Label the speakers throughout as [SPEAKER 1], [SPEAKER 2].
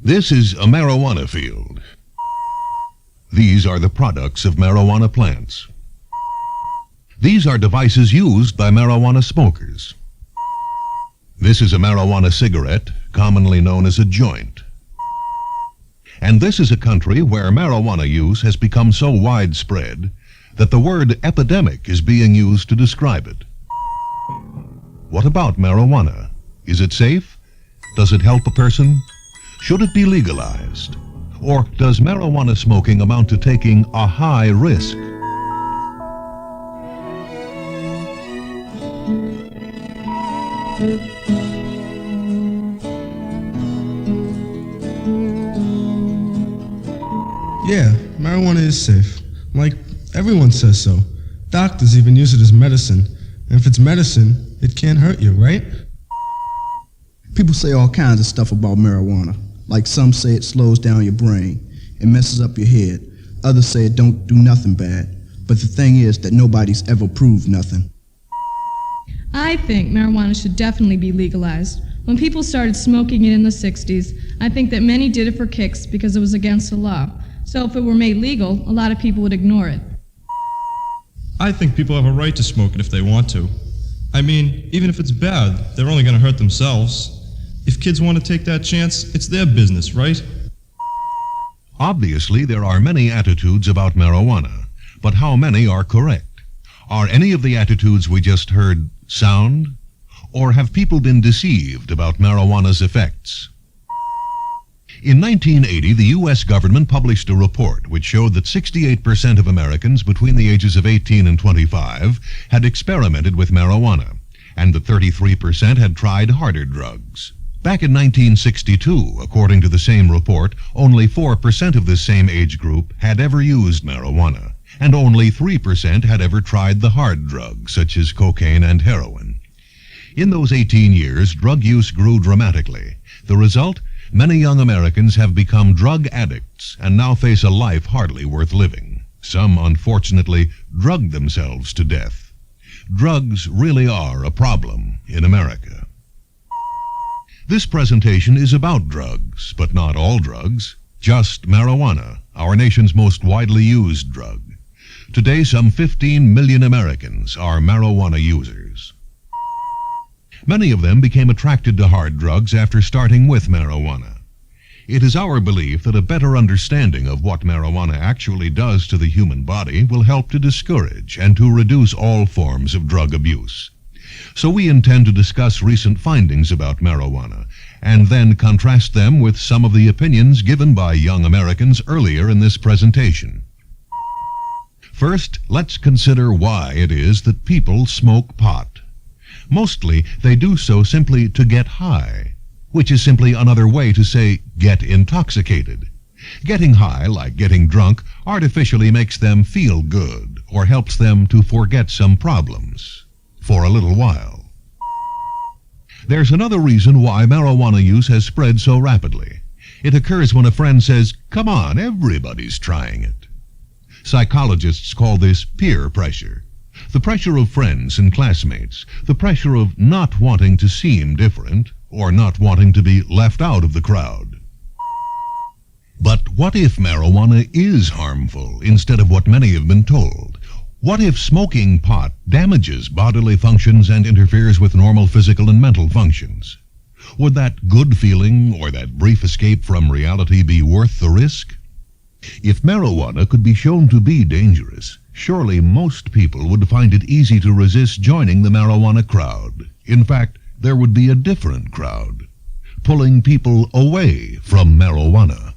[SPEAKER 1] This is a marijuana field. These are the products of marijuana plants. These are devices used by marijuana smokers. This is a marijuana cigarette, commonly known as a joint. And this is a country where marijuana use has become so widespread that the word epidemic is being used to describe it. What about marijuana? Is it safe? Does it help a person? Should it be legalized? Or does marijuana smoking amount to taking a high risk?
[SPEAKER 2] Yeah, marijuana is safe. Like, everyone says so. Doctors even use it as medicine. And if it's medicine, it can't hurt you, right?
[SPEAKER 3] People say all kinds of stuff about marijuana. Like some say it slows down your brain, it messes up your head. Others say it don't do nothing bad. But the thing is that nobody's ever proved nothing.
[SPEAKER 4] I think marijuana should definitely be legalized. When people started smoking it in the 60s, I think that many did it for kicks because it was against the law. So if it were made legal, a lot of people would ignore it.
[SPEAKER 5] I think people have a right to smoke it if they want to. I mean, even if it's bad, they're only going to hurt themselves. If kids want to take that chance, it's their business, right?
[SPEAKER 1] Obviously, there are many attitudes about marijuana, but how many are correct? Are any of the attitudes we just heard sound? Or have people been deceived about marijuana's effects? In 1980, the U.S. government published a report which showed that 68% of Americans between the ages of 18 and 25 had experimented with marijuana, and that 33% had tried harder drugs. Back in 1962, according to the same report, only 4% of this same age group had ever used marijuana, and only 3% had ever tried the hard drugs, such as cocaine and heroin. In those 18 years, drug use grew dramatically. The result? Many young Americans have become drug addicts and now face a life hardly worth living. Some, unfortunately, drug themselves to death. Drugs really are a problem in America. This presentation is about drugs, but not all drugs. Just marijuana, our nation's most widely used drug. Today, some 15 million Americans are marijuana users. Many of them became attracted to hard drugs after starting with marijuana. It is our belief that a better understanding of what marijuana actually does to the human body will help to discourage and to reduce all forms of drug abuse. So we intend to discuss recent findings about marijuana and then contrast them with some of the opinions given by young Americans earlier in this presentation. First, let's consider why it is that people smoke pot. Mostly, they do so simply to get high, which is simply another way to say get intoxicated. Getting high, like getting drunk, artificially makes them feel good or helps them to forget some problems for a little while. There's another reason why marijuana use has spread so rapidly. It occurs when a friend says, "Come on, everybody's trying it." Psychologists call this peer pressure. The pressure of friends and classmates, the pressure of not wanting to seem different or not wanting to be left out of the crowd. But what if marijuana is harmful instead of what many have been told? What if smoking pot damages bodily functions and interferes with normal physical and mental functions? Would that good feeling or that brief escape from reality be worth the risk? If marijuana could be shown to be dangerous, surely most people would find it easy to resist joining the marijuana crowd. In fact, there would be a different crowd, pulling people away from marijuana.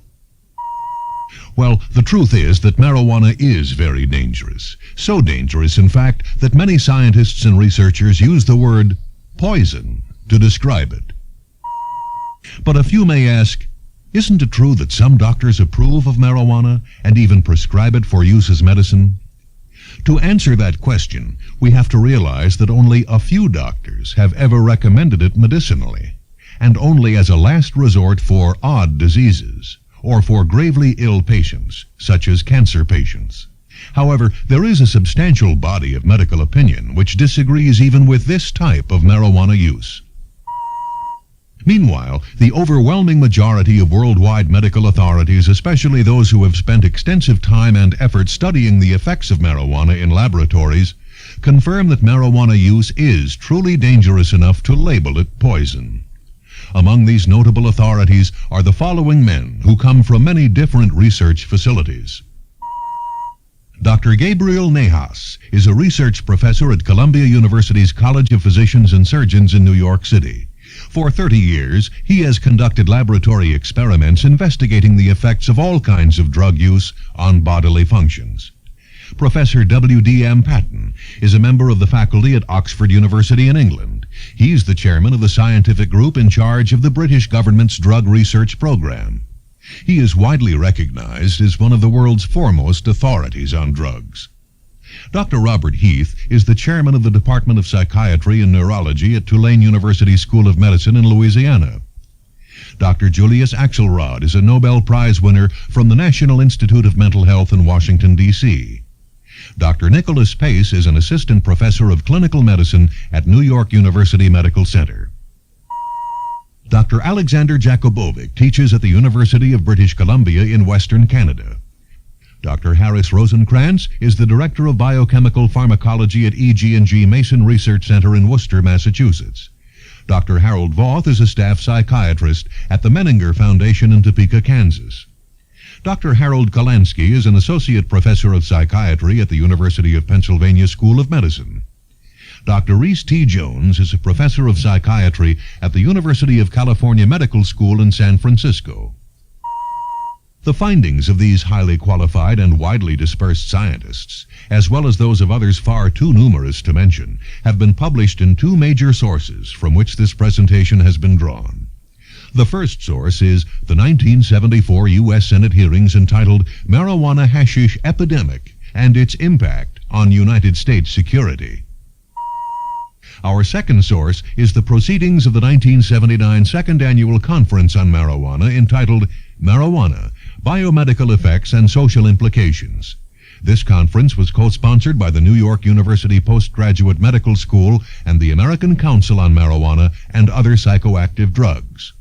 [SPEAKER 1] Well, the truth is that marijuana is very dangerous. So dangerous, in fact, that many scientists and researchers use the word poison to describe it. But a few may ask, isn't it true that some doctors approve of marijuana and even prescribe it for use as medicine? To answer that question, we have to realize that only a few doctors have ever recommended it medicinally, and only as a last resort for odd diseases, or for gravely ill patients, such as cancer patients. However, there is a substantial body of medical opinion which disagrees even with this type of marijuana use. Meanwhile, the overwhelming majority of worldwide medical authorities, especially those who have spent extensive time and effort studying the effects of marijuana in laboratories, confirm that marijuana use is truly dangerous enough to label it poison. Among these notable authorities are the following men who come from many different research facilities. Dr. Gabriel Nejas is a research professor at Columbia University's College of Physicians and Surgeons in New York City. For 30 years, he has conducted laboratory experiments investigating the effects of all kinds of drug use on bodily functions. Professor W.D.M. Patton is a member of the faculty at Oxford University in England. He's the chairman of the scientific group in charge of the British government's drug research program. He is widely recognized as one of the world's foremost authorities on drugs. Dr. Robert Heath is the chairman of the Department of Psychiatry and Neurology at Tulane University School of Medicine in Louisiana. Dr. Julius Axelrod is a Nobel Prize winner from the National Institute of Mental Health in Washington, D.C. Dr. Nicholas Pace is an assistant professor of clinical medicine at New York University Medical Center. Dr. Alexander Jakubovic teaches at the University of British Columbia in Western Canada. Dr. Harris Rosenkrantz is the Director of Biochemical Pharmacology at EG&G Mason Research Center in Worcester, Massachusetts. Dr. Harold Voth is a staff psychiatrist at the Menninger Foundation in Topeka, Kansas. Dr. Harold Kalansky is an Associate Professor of Psychiatry at the University of Pennsylvania School of Medicine. Dr. Reese T. Jones is a Professor of Psychiatry at the University of California Medical School in San Francisco. The findings of these highly qualified and widely dispersed scientists, as well as those of others far too numerous to mention, have been published in two major sources from which this presentation has been drawn. The first source is the 1974 U.S. Senate hearings entitled Marijuana Hashish Epidemic and Its Impact on United States Security. Our second source is the proceedings of the 1979 Second Annual Conference on Marijuana entitled Marijuana, Biomedical Effects and Social Implications. This conference was co-sponsored by the New York University Postgraduate Medical School and the American Council on Marijuana and Other Psychoactive Drugs.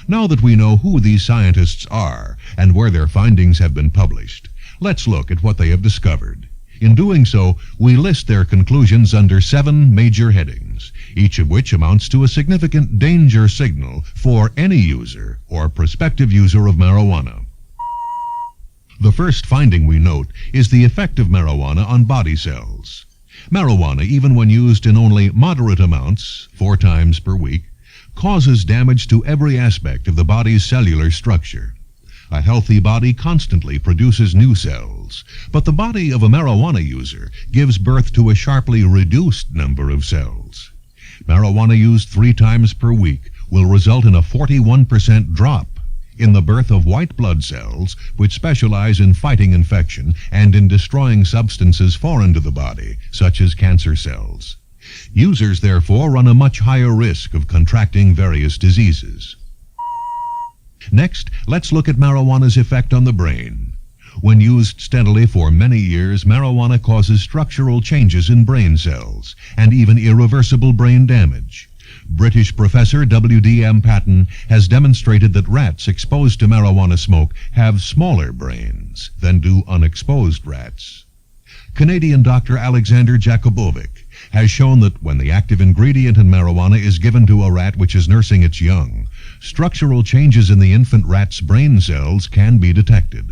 [SPEAKER 1] Now that we know who these scientists are and where their findings have been published, let's look at what they have discovered. In doing so, we list their conclusions under 7 major headings, each of which amounts to a significant danger signal for any user or prospective user of marijuana. The first finding we note is the effect of marijuana on body cells. Marijuana, even when used in only moderate amounts, 4 times per week, causes damage to every aspect of the body's cellular structure. A healthy body constantly produces new cells, but the body of a marijuana user gives birth to a sharply reduced number of cells. Marijuana used 3 times per week will result in a 41% drop in the birth of white blood cells, which specialize in fighting infection and in destroying substances foreign to the body, such as cancer cells. Users, therefore, run a much higher risk of contracting various diseases. Next, let's look at marijuana's effect on the brain. When used steadily for many years, marijuana causes structural changes in brain cells and even irreversible brain damage. British professor W.D.M. Patton has demonstrated that rats exposed to marijuana smoke have smaller brains than do unexposed rats. Canadian Dr. Alexander Jakubovic has shown that when the active ingredient in marijuana is given to a rat which is nursing its young, structural changes in the infant rat's brain cells can be detected.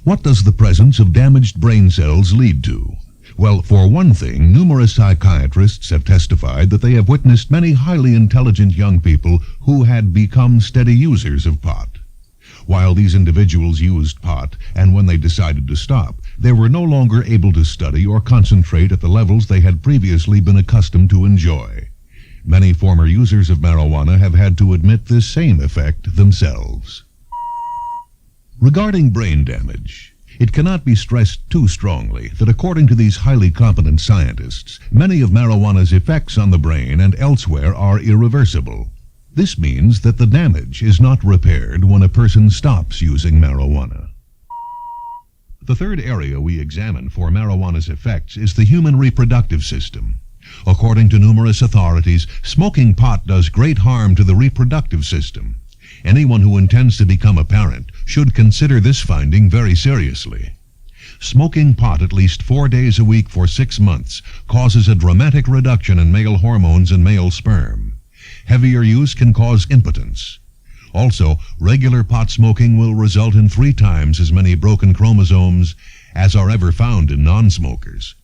[SPEAKER 1] What does the presence of damaged brain cells lead to? Well, for one thing, numerous psychiatrists have testified that they have witnessed many highly intelligent young people who had become steady users of pot. While these individuals used pot, and when they decided to stop, they were no longer able to study or concentrate at the levels they had previously been accustomed to enjoy. Many former users of marijuana have had to admit this same effect themselves. Regarding brain damage, it cannot be stressed too strongly that according to these highly competent scientists, many of marijuana's effects on the brain and elsewhere are irreversible. This means that the damage is not repaired when a person stops using marijuana. The third area we examine for marijuana's effects is the human reproductive system. According to numerous authorities, smoking pot does great harm to the reproductive system. Anyone who intends to become a parent should consider this finding very seriously. Smoking pot at least 4 days a week for 6 months causes a dramatic reduction in male hormones and male sperm. Heavier use can cause impotence. Also, regular pot smoking will result in 3 times as many broken chromosomes as are ever found in non-smokers.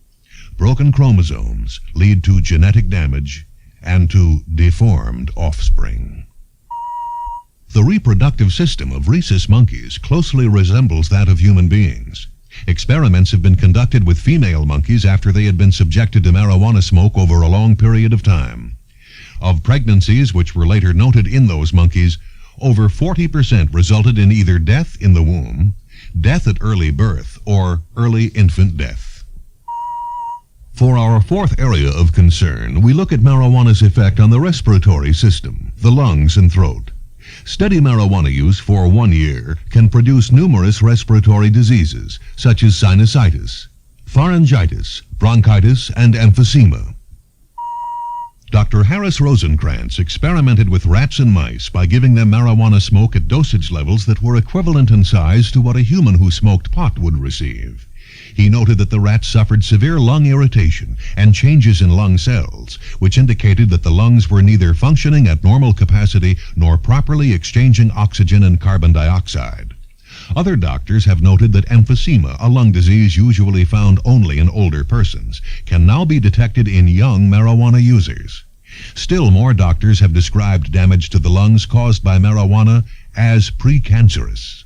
[SPEAKER 1] Broken chromosomes lead to genetic damage and to deformed offspring. The reproductive system of rhesus monkeys closely resembles that of human beings. Experiments have been conducted with female monkeys after they had been subjected to marijuana smoke over a long period of time. Of pregnancies which were later noted in those monkeys, over 40% resulted in either death in the womb, death at early birth, or early infant death. For our 4th area of concern, we look at marijuana's effect on the respiratory system, the lungs and throat. Steady marijuana use for 1 year can produce numerous respiratory diseases, such as sinusitis, pharyngitis, bronchitis, and emphysema. Dr. Harris Rosenkrantz experimented with rats and mice by giving them marijuana smoke at dosage levels that were equivalent in size to what a human who smoked pot would receive. He noted that the rats suffered severe lung irritation and changes in lung cells, which indicated that the lungs were neither functioning at normal capacity nor properly exchanging oxygen and carbon dioxide. Other doctors have noted that emphysema, a lung disease usually found only in older persons, can now be detected in young marijuana users. Still more doctors have described damage to the lungs caused by marijuana as precancerous.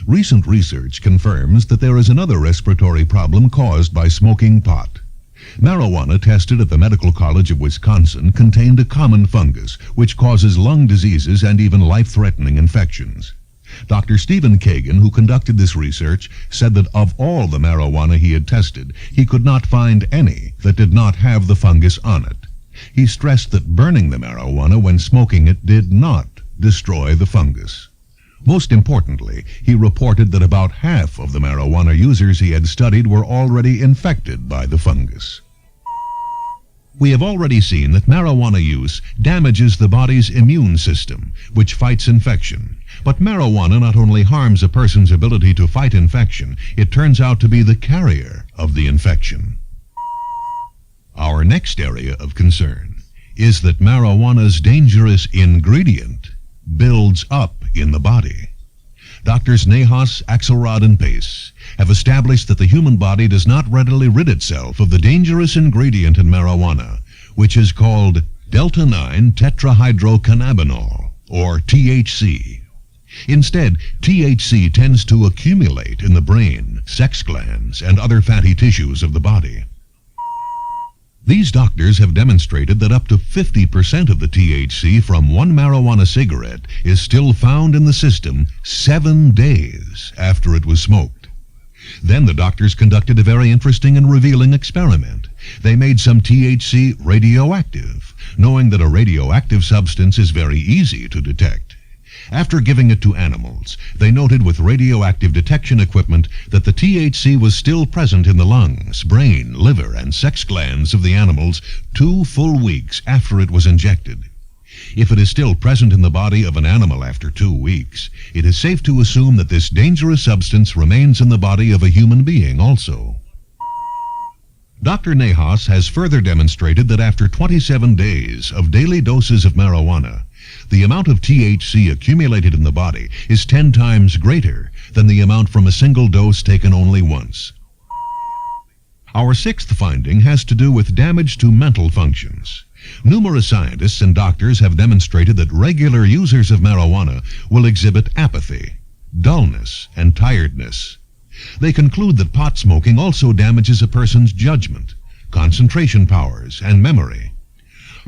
[SPEAKER 1] Recent research confirms that there is another respiratory problem caused by smoking pot. Marijuana tested at the Medical College of Wisconsin contained a common fungus which causes lung diseases and even life-threatening infections. Dr. Stephen Kagan, who conducted this research, said that of all the marijuana he had tested, he could not find any that did not have the fungus on it. He stressed that burning the marijuana when smoking it did not destroy the fungus. Most importantly, he reported that about half of the marijuana users he had studied were already infected by the fungus. We have already seen that marijuana use damages the body's immune system, which fights infection. But marijuana not only harms a person's ability to fight infection, it turns out to be the carrier of the infection. Our next area of concern is that marijuana's dangerous ingredient builds up in the body. Doctors Nahas, Axelrod, and Pace have established that the human body does not readily rid itself of the dangerous ingredient in marijuana, which is called delta-9 tetrahydrocannabinol, or THC. Instead, THC tends to accumulate in the brain, sex glands, and other fatty tissues of the body. These doctors have demonstrated that up to 50% of the THC from one marijuana cigarette is still found in the system 7 days after it was smoked. Then the doctors conducted a very interesting and revealing experiment. They made some THC radioactive, knowing that a radioactive substance is very easy to detect. After giving it to animals, they noted with radioactive detection equipment that the THC was still present in the lungs, brain, liver, and sex glands of the animals 2 full weeks after it was injected. If it is still present in the body of an animal after 2 weeks, it is safe to assume that this dangerous substance remains in the body of a human being also. Dr. Nahas has further demonstrated that after 27 days of daily doses of marijuana, the amount of THC accumulated in the body is 10 times greater than the amount from a single dose taken only once. Our 6th finding has to do with damage to mental functions. Numerous scientists and doctors have demonstrated that regular users of marijuana will exhibit apathy, dullness, and tiredness. They conclude that pot smoking also damages a person's judgment, concentration powers, and memory.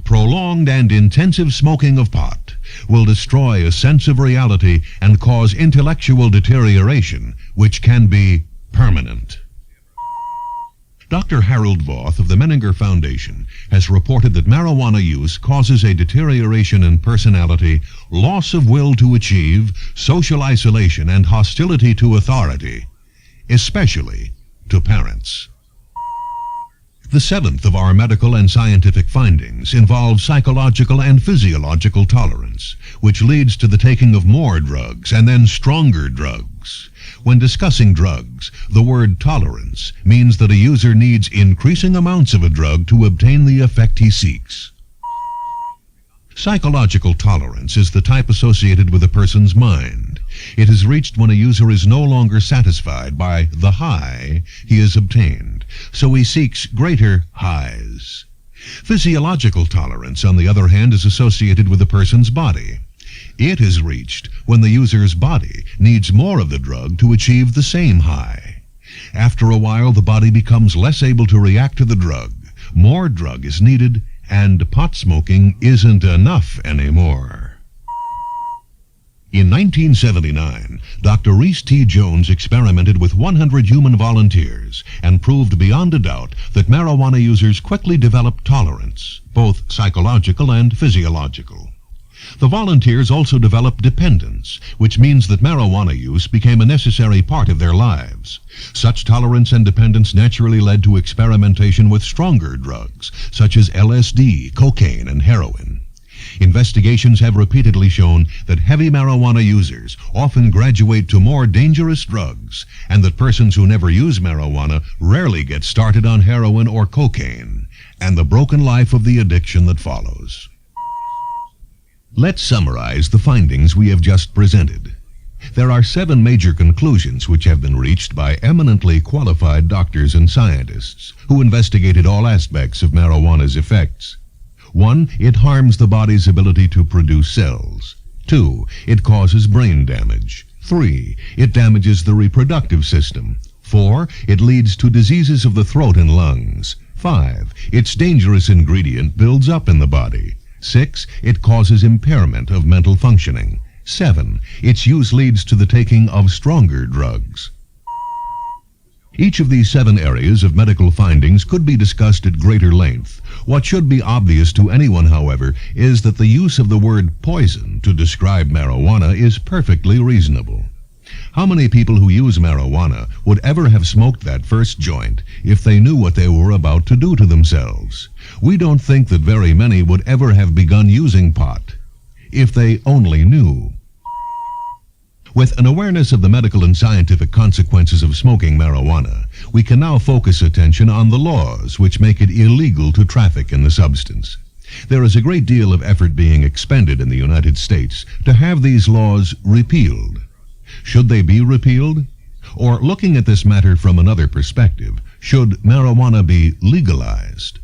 [SPEAKER 1] Prolonged and intensive smoking of pot will destroy a sense of reality and cause intellectual deterioration, which can be permanent. Dr. Harold Voth of the Menninger Foundation has reported that marijuana use causes a deterioration in personality, loss of will to achieve, social isolation, and hostility to authority, especially to parents. The seventh of our medical and scientific findings involves psychological and physiological tolerance, which leads to the taking of more drugs and then stronger drugs. When discussing drugs, the word tolerance means that a user needs increasing amounts of a drug to obtain the effect he seeks. Psychological tolerance is the type associated with a person's mind. It is reached when a user is no longer satisfied by the high he has obtained, so he seeks greater highs. Physiological tolerance, on the other hand, is associated with a person's body. It is reached when the user's body needs more of the drug to achieve the same high. After a while, the body becomes less able to react to the drug. More drug is needed, and pot smoking isn't enough anymore. In 1979, Dr. Reese T. Jones experimented with 100 human volunteers and proved beyond a doubt that marijuana users quickly developed tolerance, both psychological and physiological. The volunteers also developed dependence, which means that marijuana use became a necessary part of their lives. Such tolerance and dependence naturally led to experimentation with stronger drugs, such as LSD, cocaine, and heroin. Investigations have repeatedly shown that heavy marijuana users often graduate to more dangerous drugs, and that persons who never use marijuana rarely get started on heroin or cocaine, and the broken life of the addiction that follows. Let's summarize the findings we have just presented. There are 7 major conclusions which have been reached by eminently qualified doctors and scientists who investigated all aspects of marijuana's effects. 1. It harms the body's ability to produce cells. 2. It causes brain damage. 3. It damages the reproductive system. 4. It leads to diseases of the throat and lungs. 5. Its dangerous ingredient builds up in the body. 6. It causes impairment of mental functioning. 7. Its use leads to the taking of stronger drugs. Each of these 7 areas of medical findings could be discussed at greater length. What should be obvious to anyone, however, is that the use of the word poison to describe marijuana is perfectly reasonable. How many people who use marijuana would ever have smoked that first joint if they knew what they were about to do to themselves? We don't think that very many would ever have begun using pot if they only knew. With an awareness of the medical and scientific consequences of smoking marijuana, we can now focus attention on the laws which make it illegal to traffic in the substance. There is a great deal of effort being expended in the United States to have these laws repealed. Should they be repealed? Or, looking at this matter from another perspective, should marijuana be legalized?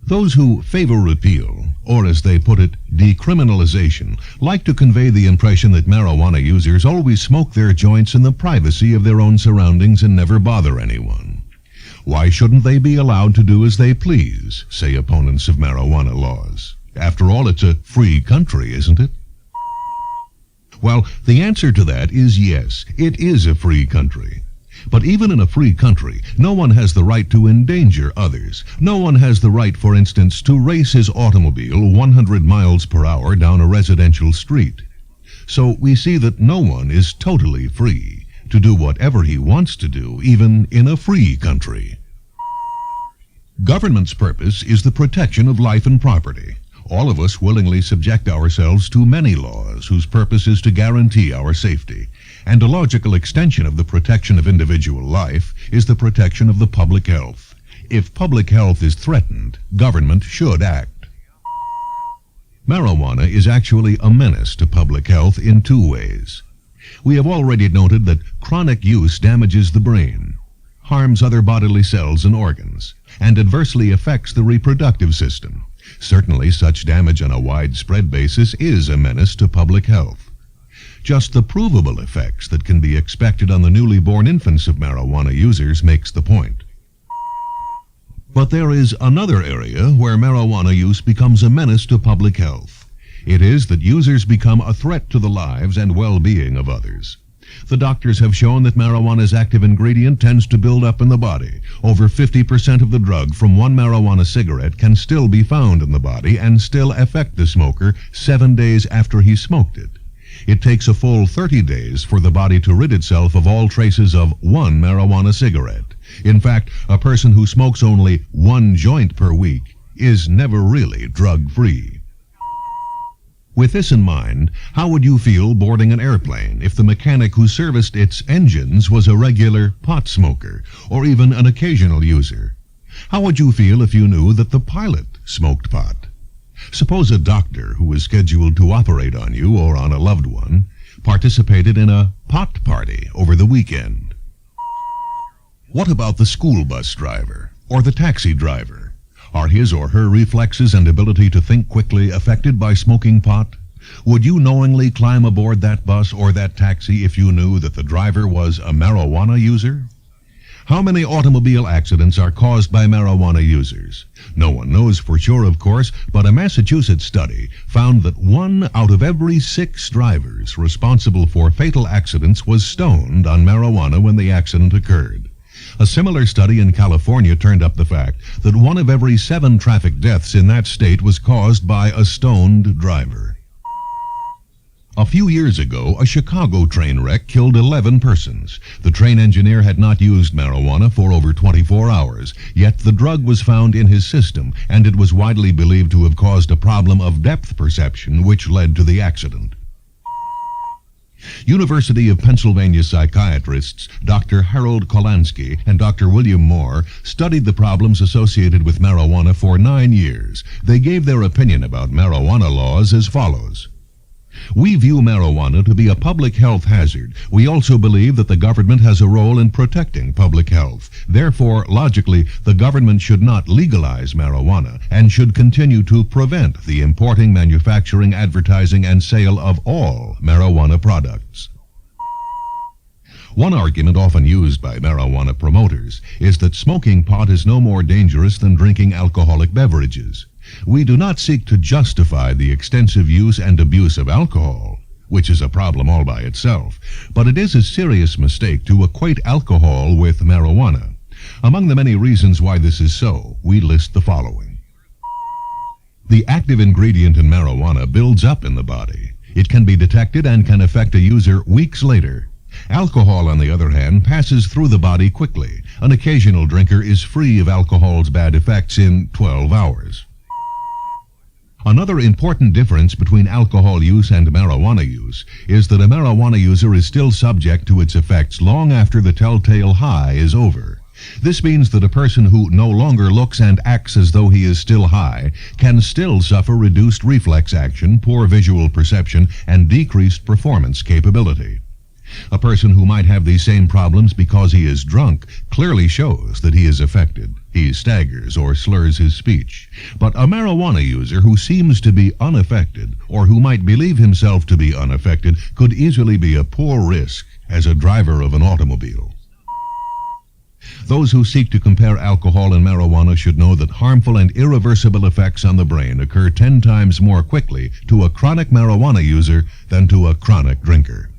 [SPEAKER 1] Those who favor repeal, or as they put it, decriminalization, like to convey the impression that marijuana users always smoke their joints in the privacy of their own surroundings and never bother anyone. Why shouldn't they be allowed to do as they please, say opponents of marijuana laws? After all, it's a free country, isn't it? Well, the answer to that is yes, it is a free country. But even in a free country, no one has the right to endanger others. No one has the right, for instance, to race his automobile 100 miles per hour down a residential street. So we see that no one is totally free to do whatever he wants to do, even in a free country. Government's purpose is the protection of life and property. All of us willingly subject ourselves to many laws whose purpose is to guarantee our safety. And a logical extension of the protection of individual life is the protection of the public health. If public health is threatened, government should act. Marijuana is actually a menace to public health in 2 ways. We have already noted that chronic use damages the brain, harms other bodily cells and organs, and adversely affects the reproductive system. Certainly, such damage on a widespread basis is a menace to public health. Just the provable effects that can be expected on the newly born infants of marijuana users makes the point. But there is another area where marijuana use becomes a menace to public health. It is that users become a threat to the lives and well-being of others. The doctors have shown that marijuana's active ingredient tends to build up in the body. Over 50% of the drug from one marijuana cigarette can still be found in the body and still affect the smoker 7 days after he smoked it. It takes a full 30 days for the body to rid itself of all traces of one marijuana cigarette. In fact, a person who smokes only one joint per week is never really drug-free. With this in mind, how would you feel boarding an airplane if the mechanic who serviced its engines was a regular pot smoker, or even an occasional user? How would you feel if you knew that the pilot smoked pot? Suppose a doctor who was scheduled to operate on you or on a loved one participated in a pot party over the weekend. What about the school bus driver or the taxi driver? Are his or her reflexes and ability to think quickly affected by smoking pot? Would you knowingly climb aboard that bus or that taxi if you knew that the driver was a marijuana user? How many automobile accidents are caused by marijuana users? No one knows for sure, of course, but a Massachusetts study found that 1 out of every 6 drivers responsible for fatal accidents was stoned on marijuana when the accident occurred. A similar study in California turned up the fact that 1 of every 7 traffic deaths in that state was caused by a stoned driver. A few years ago, a Chicago train wreck killed 11 persons. The train engineer had not used marijuana for over 24 hours, yet the drug was found in his system, and it was widely believed to have caused a problem of depth perception, which led to the accident. University of Pennsylvania psychiatrists Dr. Harold Kolansky and Dr. William Moore studied the problems associated with marijuana for 9 years. They gave their opinion about marijuana laws as follows. We view marijuana to be a public health hazard. We also believe that the government has a role in protecting public health. Therefore, logically, the government should not legalize marijuana and should continue to prevent the importing, manufacturing, advertising, and sale of all marijuana products. One argument often used by marijuana promoters is that smoking pot is no more dangerous than drinking alcoholic beverages. We do not seek to justify the extensive use and abuse of alcohol, which is a problem all by itself, but it is a serious mistake to equate alcohol with marijuana. Among the many reasons why this is so, we list the following. The active ingredient in marijuana builds up in the body. It can be detected and can affect a user weeks later. Alcohol, on the other hand, passes through the body quickly. An occasional drinker is free of alcohol's bad effects in 12 hours. Another important difference between alcohol use and marijuana use is that a marijuana user is still subject to its effects long after the telltale high is over. This means that a person who no longer looks and acts as though he is still high can still suffer reduced reflex action, poor visual perception, and decreased performance capability. A person who might have these same problems because he is drunk clearly shows that he is affected. He staggers or slurs his speech. But a marijuana user who seems to be unaffected, or who might believe himself to be unaffected, could easily be a poor risk as a driver of an automobile. Those who seek to compare alcohol and marijuana should know that harmful and irreversible effects on the brain occur 10 times more quickly to a chronic marijuana user than to a chronic drinker.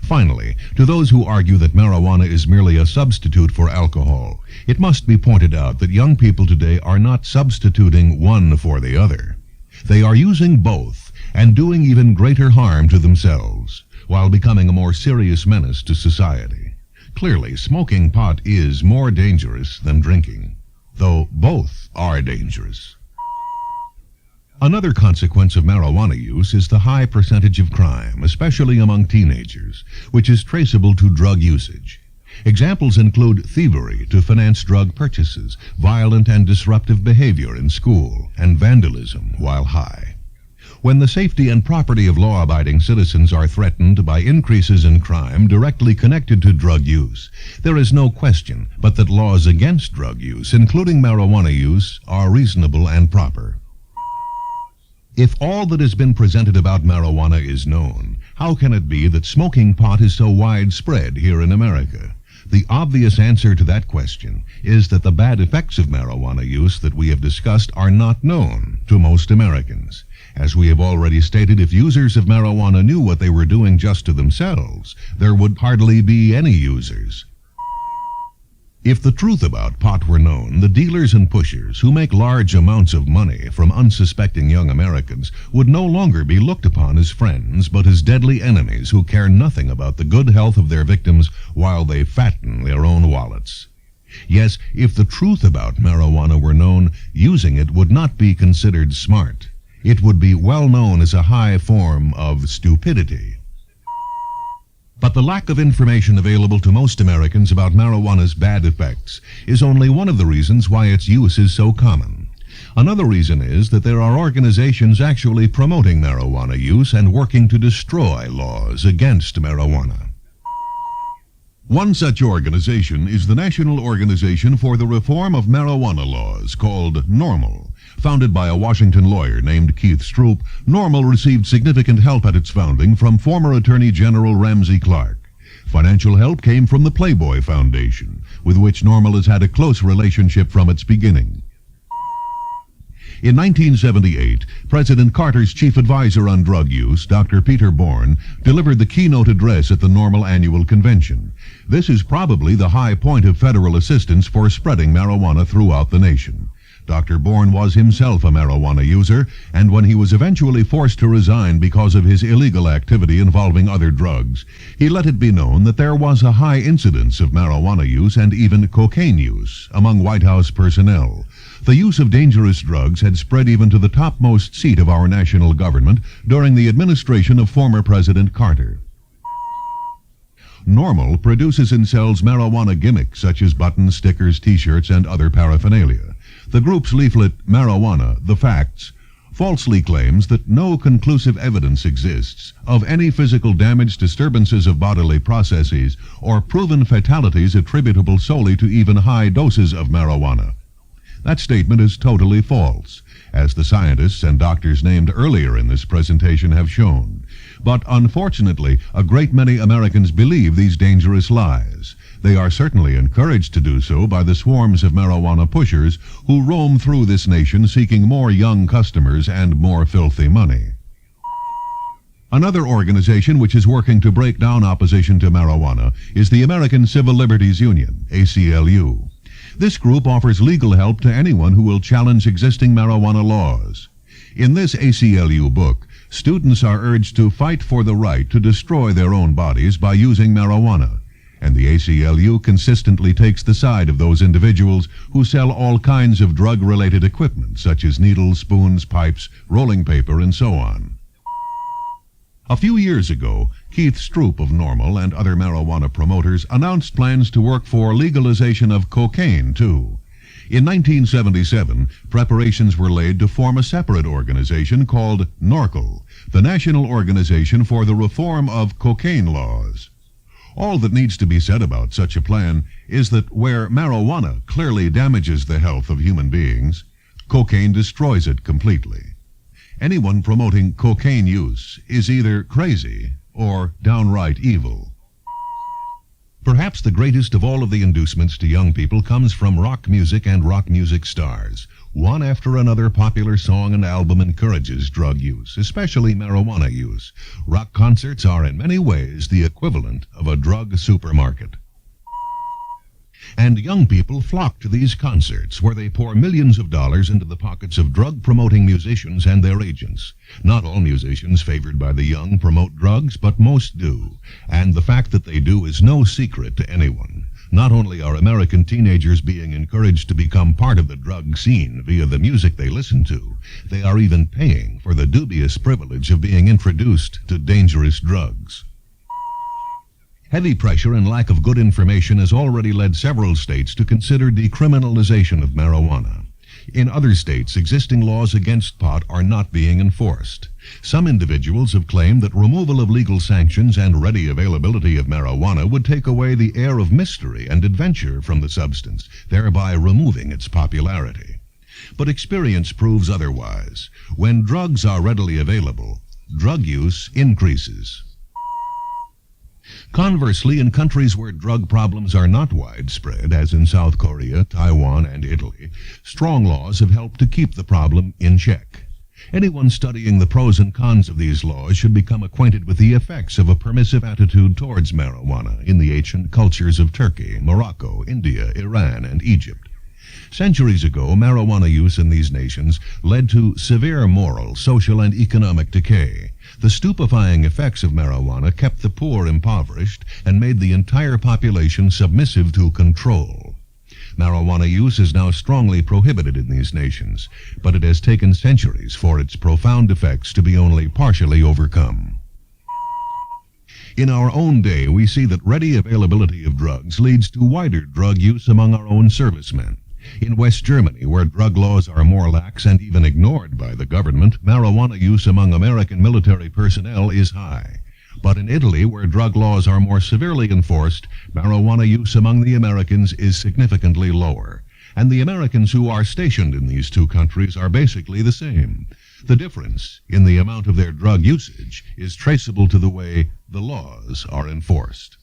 [SPEAKER 1] Finally, to those who argue that marijuana is merely a substitute for alcohol, it must be pointed out that young people today are not substituting one for the other. They are using both and doing even greater harm to themselves, while becoming a more serious menace to society. Clearly, smoking pot is more dangerous than drinking, though both are dangerous. Another consequence of marijuana use is the high percentage of crime, especially among teenagers, which is traceable to drug usage. Examples include thievery to finance drug purchases, violent and disruptive behavior in school, and vandalism while high. When the safety and property of law-abiding citizens are threatened by increases in crime directly connected to drug use, there is no question but that laws against drug use, including marijuana use, are reasonable and proper. If all that has been presented about marijuana is known, how can it be that smoking pot is so widespread here in America? The obvious answer to that question is that the bad effects of marijuana use that we have discussed are not known to most Americans. As we have already stated, if users of marijuana knew what they were doing just to themselves, there would hardly be any users. If the truth about pot were known, the dealers and pushers who make large amounts of money from unsuspecting young Americans would no longer be looked upon as friends, but as deadly enemies who care nothing about the good health of their victims while they fatten their own wallets. Yes, if the truth about marijuana were known, using it would not be considered smart. It would be well known as a high form of stupidity. But the lack of information available to most Americans about marijuana's bad effects is only one of the reasons why its use is so common. Another reason is that there are organizations actually promoting marijuana use and working to destroy laws against marijuana. One such organization is the National Organization for the Reform of Marijuana Laws, called NORML. Founded by a Washington lawyer named Keith Stroup, NORML received significant help at its founding from former Attorney General Ramsey Clark. Financial help came from the Playboy Foundation, with which NORML has had a close relationship from its beginning. In 1978, President Carter's chief advisor on drug use, Dr. Peter Bourne, delivered the keynote address at the NORML annual convention. This is probably the high point of federal assistance for spreading marijuana throughout the nation. Dr. Bourne was himself a marijuana user, and when he was eventually forced to resign because of his illegal activity involving other drugs, he let it be known that there was a high incidence of marijuana use and even cocaine use among White House personnel. The use of dangerous drugs had spread even to the topmost seat of our national government during the administration of former President Carter. NORML produces and sells marijuana gimmicks such as buttons, stickers, t-shirts, and other paraphernalia. The group's leaflet, Marijuana, The Facts, falsely claims that no conclusive evidence exists of any physical damage, disturbances of bodily processes, or proven fatalities attributable solely to even high doses of marijuana. That statement is totally false, as the scientists and doctors named earlier in this presentation have shown. But unfortunately, a great many Americans believe these dangerous lies. They are certainly encouraged to do so by the swarms of marijuana pushers who roam through this nation seeking more young customers and more filthy money. Another organization which is working to break down opposition to marijuana is the American Civil Liberties Union, ACLU. This group offers legal help to anyone who will challenge existing marijuana laws. In this ACLU book, students are urged to fight for the right to destroy their own bodies by using marijuana. And the ACLU consistently takes the side of those individuals who sell all kinds of drug-related equipment, such as needles, spoons, pipes, rolling paper, and so on. A few years ago, Keith Stroup of NORML and other marijuana promoters announced plans to work for legalization of cocaine, too. In 1977, preparations were laid to form a separate organization called NORCL, the National Organization for the Reform of Cocaine Laws. All that needs to be said about such a plan is that where marijuana clearly damages the health of human beings, cocaine destroys it completely. Anyone promoting cocaine use is either crazy or downright evil. Perhaps the greatest of all of the inducements to young people comes from rock music and rock music stars. One after another popular song and album encourages drug use, especially marijuana use. Rock concerts are in many ways the equivalent of a drug supermarket. And young people flock to these concerts where they pour millions of dollars into the pockets of drug-promoting musicians and their agents. Not all musicians favored by the young promote drugs, but most do. And the fact that they do is no secret to anyone. Not only are American teenagers being encouraged to become part of the drug scene via the music they listen to, they are even paying for the dubious privilege of being introduced to dangerous drugs. Heavy pressure and lack of good information has already led several states to consider decriminalization of marijuana. In other states, existing laws against pot are not being enforced. Some individuals have claimed that removal of legal sanctions and ready availability of marijuana would take away the air of mystery and adventure from the substance, thereby removing its popularity. But experience proves otherwise. When drugs are readily available, drug use increases. Conversely, in countries where drug problems are not widespread, as in South Korea, Taiwan, and Italy, strong laws have helped to keep the problem in check. Anyone studying the pros and cons of these laws should become acquainted with the effects of a permissive attitude towards marijuana in the ancient cultures of Turkey, Morocco, India, Iran, and Egypt. Centuries ago, marijuana use in these nations led to severe moral, social, and economic decay. The stupefying effects of marijuana kept the poor impoverished and made the entire population submissive to control. Marijuana use is now strongly prohibited in these nations, but it has taken centuries for its profound effects to be only partially overcome. In our own day, we see that ready availability of drugs leads to wider drug use among our own servicemen. In West Germany, where drug laws are more lax and even ignored by the government, marijuana use among American military personnel is high. But in Italy, where drug laws are more severely enforced, marijuana use among the Americans is significantly lower. And the Americans who are stationed in these two countries are basically the same. The difference in the amount of their drug usage is traceable to the way the laws are enforced.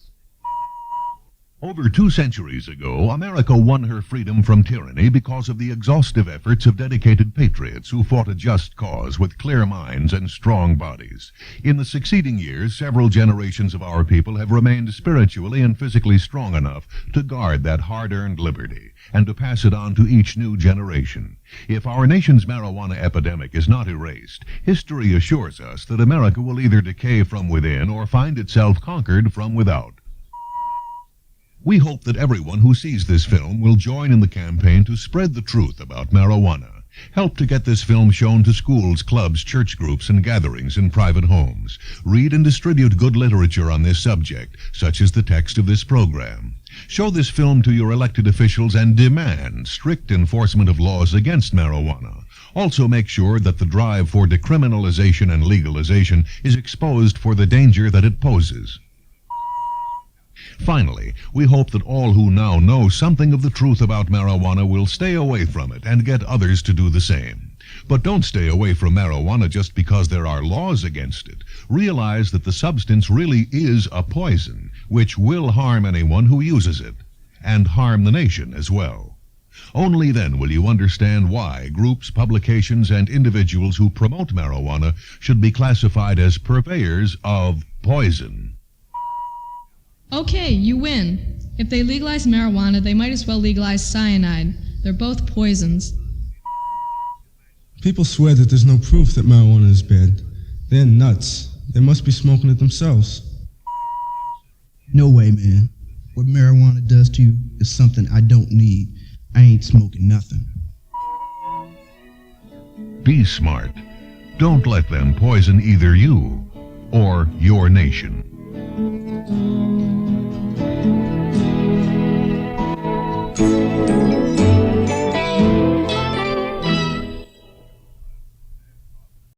[SPEAKER 1] Over 2 centuries ago, America won her freedom from tyranny because of the exhaustive efforts of dedicated patriots who fought a just cause with clear minds and strong bodies. In the succeeding years, several generations of our people have remained spiritually and physically strong enough to guard that hard-earned liberty and to pass it on to each new generation. If our nation's marijuana epidemic is not erased, history assures us that America will either decay from within or find itself conquered from without. We hope that everyone who sees this film will join in the campaign to spread the truth about marijuana. Help to get this film shown to schools, clubs, church groups, and gatherings in private homes. Read and distribute good literature on this subject, such as the text of this program. Show this film to your elected officials and demand strict enforcement of laws against marijuana. Also make sure that the drive for decriminalization and legalization is exposed for the danger that it poses. Finally, we hope that all who now know something of the truth about marijuana will stay away from it and get others to do the same. But don't stay away from marijuana just because there are laws against it. Realize that the substance really is a poison, which will harm anyone who uses it, and harm the nation as well. Only then will you understand why groups, publications, and individuals who promote marijuana should be classified as purveyors of poison.
[SPEAKER 4] Okay, you win. If they legalize marijuana, they might as well legalize cyanide. They're both poisons.
[SPEAKER 2] People swear that there's no proof that marijuana is bad. They're nuts. They must be smoking it themselves.
[SPEAKER 3] No way, man. What marijuana does to you is something I don't need. I ain't smoking nothing.
[SPEAKER 1] Be smart. Don't let them poison either you or your nation.